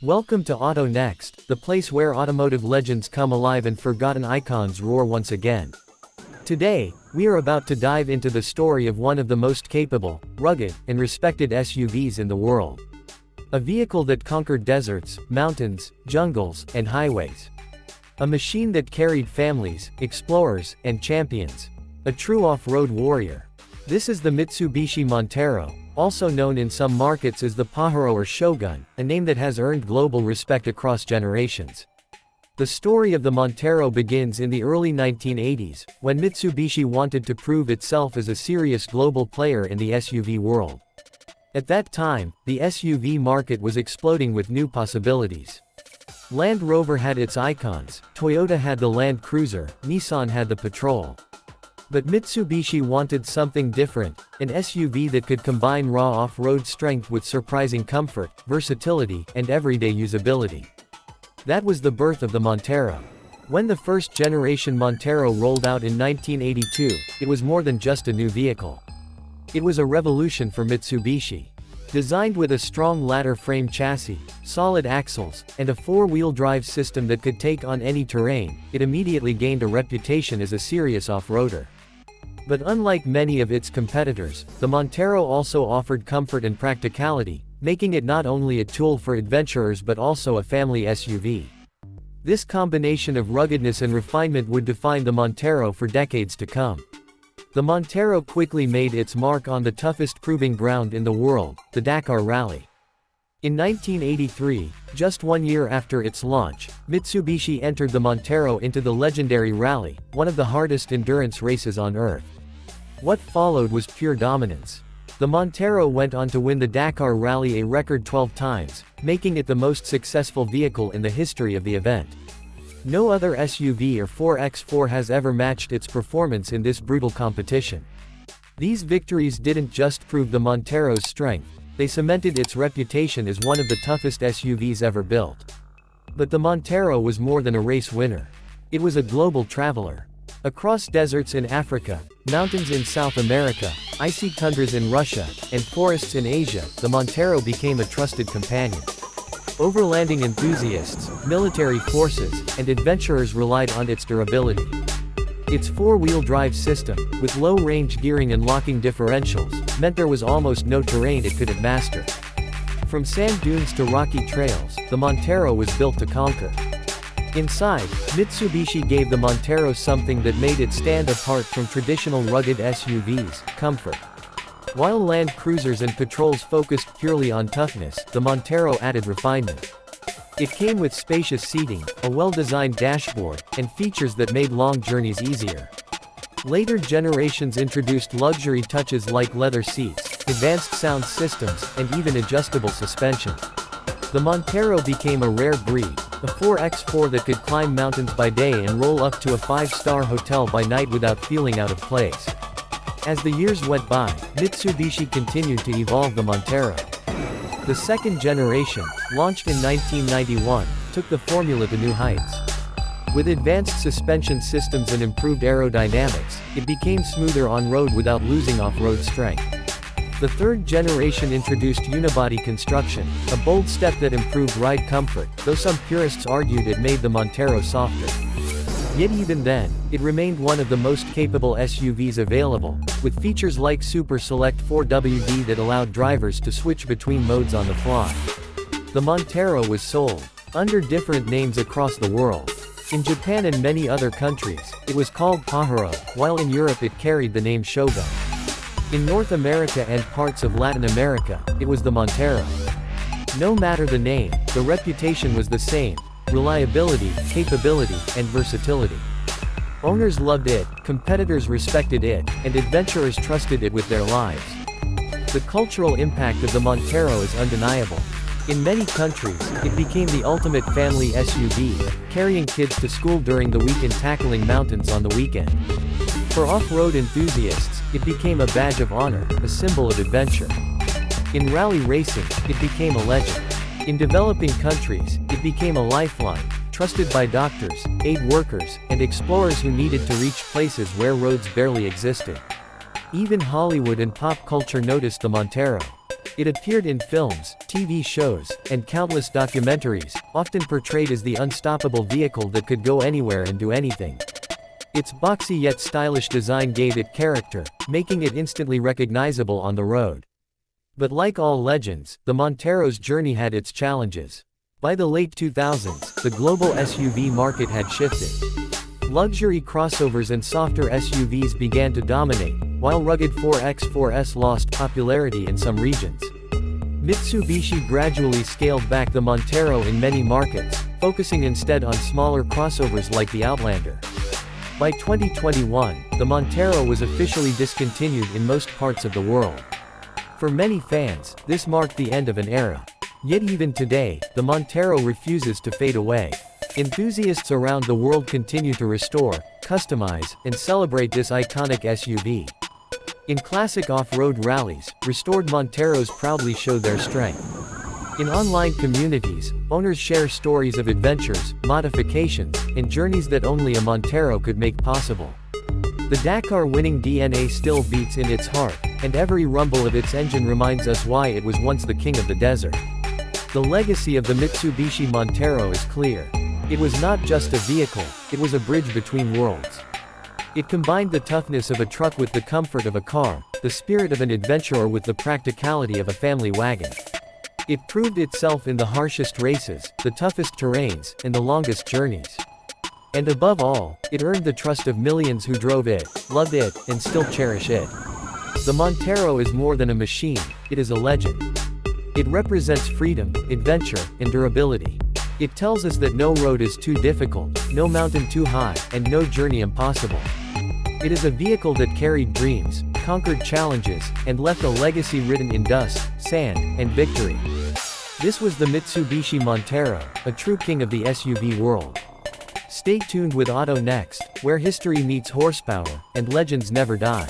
Welcome to Auto Next, the place where automotive legends come alive and forgotten icons roar once again. Today, we are about to dive into the story of one of the most capable, rugged, and respected SUVs in the world. A vehicle that conquered deserts, mountains, jungles, and highways. A machine that carried families, explorers, and champions. A true off-road warrior. This is the Mitsubishi Montero, also known in some markets as the Pajero or Shogun, a name that has earned global respect across generations. The story of the Montero begins in the early 1980s, when Mitsubishi wanted to prove itself as a serious global player in the SUV world. At that time, the SUV market was exploding with new possibilities. Land Rover had its icons, Toyota had the Land Cruiser, Nissan had the Patrol. But Mitsubishi wanted something different, an SUV that could combine raw off-road strength with surprising comfort, versatility, and everyday usability. That was the birth of the Montero. When the first-generation Montero rolled out in 1982, it was more than just a new vehicle. It was a revolution for Mitsubishi. Designed with a strong ladder frame chassis, solid axles, and a four-wheel drive system that could take on any terrain, it immediately gained a reputation as a serious off-roader. But unlike many of its competitors, the Montero also offered comfort and practicality, making it not only a tool for adventurers but also a family SUV. This combination of ruggedness and refinement would define the Montero for decades to come. The Montero quickly made its mark on the toughest proving ground in the world, the Dakar Rally. In 1983, just 1 year after its launch, Mitsubishi entered the Montero into the legendary Rally, one of the hardest endurance races on Earth. What followed was pure dominance. The Montero went on to win the Dakar Rally a record 12 times, making it the most successful vehicle in the history of the event. No other SUV or 4x4 has ever matched its performance in this brutal competition. These victories didn't just prove the Montero's strength, they cemented its reputation as one of the toughest SUVs ever built. But the Montero was more than a race winner. It was a global traveler. Across deserts in Africa, mountains in South America, icy tundras in Russia, and forests in Asia, the Montero became a trusted companion. Overlanding enthusiasts, military forces, and adventurers relied on its durability. Its four-wheel drive system, with low-range gearing and locking differentials, meant there was almost no terrain it couldn't master. From sand dunes to rocky trails, the Montero was built to conquer. Inside, Mitsubishi gave the Montero something that made it stand apart from traditional rugged SUVs, comfort. While Land Cruisers and Patrols focused purely on toughness, the Montero added refinement. It came with spacious seating, a well-designed dashboard, and features that made long journeys easier. Later generations introduced luxury touches like leather seats, advanced sound systems, and even adjustable suspension. The Montero became a rare breed, a 4x4 that could climb mountains by day and roll up to a 5-star hotel by night without feeling out of place. As the years went by, Mitsubishi continued to evolve the Montero. The second generation, launched in 1991, took the formula to new heights. With advanced suspension systems and improved aerodynamics, it became smoother on-road without losing off-road strength. The third generation introduced unibody construction, a bold step that improved ride comfort, though some purists argued it made the Montero softer. Yet even then, it remained one of the most capable SUVs available, with features like Super Select 4WD that allowed drivers to switch between modes on the fly. The Montero was sold under different names across the world. In Japan and many other countries, it was called Pajero, while in Europe it carried the name Shogun. In North America and parts of Latin America, it was the Montero. No matter the name, the reputation was the same: reliability, capability, and versatility. Owners loved it, competitors respected it, and adventurers trusted it with their lives. The cultural impact of the Montero is undeniable. In many countries, it became the ultimate family SUV, carrying kids to school during the week and tackling mountains on the weekend. For off-road enthusiasts, it became a badge of honor, a symbol of adventure. In rally racing, it became a legend. In developing countries, it became a lifeline, trusted by doctors, aid workers, and explorers who needed to reach places where roads barely existed. Even Hollywood and pop culture noticed the Montero. It appeared in films, TV shows, and countless documentaries, often portrayed as the unstoppable vehicle that could go anywhere and do anything. Its boxy yet stylish design gave it character, making it instantly recognizable on the road. But like all legends, the Montero's journey had its challenges. By the late 2000s, the global SUV market had shifted. Luxury crossovers and softer SUVs began to dominate, while rugged 4x4s lost popularity in some regions. Mitsubishi gradually scaled back the Montero in many markets, focusing instead on smaller crossovers like the Outlander. By 2021, the Montero was officially discontinued in most parts of the world. For many fans, this marked the end of an era. Yet even today, the Montero refuses to fade away. Enthusiasts around the world continue to restore, customize, and celebrate this iconic SUV. In classic off-road rallies, restored Monteros proudly show their strength. In online communities, owners share stories of adventures, modifications, and journeys that only a Montero could make possible. The Dakar-winning DNA still beats in its heart, and every rumble of its engine reminds us why it was once the king of the desert. The legacy of the Mitsubishi Montero is clear. It was not just a vehicle, it was a bridge between worlds. It combined the toughness of a truck with the comfort of a car, the spirit of an adventurer with the practicality of a family wagon. It proved itself in the harshest races, the toughest terrains, and the longest journeys. And above all, it earned the trust of millions who drove it, loved it, and still cherish it. The Montero is more than a machine, it is a legend. It represents freedom, adventure, and durability. It tells us that no road is too difficult, no mountain too high, and no journey impossible. It is a vehicle that carried dreams, conquered challenges, and left a legacy written in dust, sand, and victory. This was the Mitsubishi Montero, a true king of the SUV world. Stay tuned with Auto Next, where history meets horsepower, and legends never die.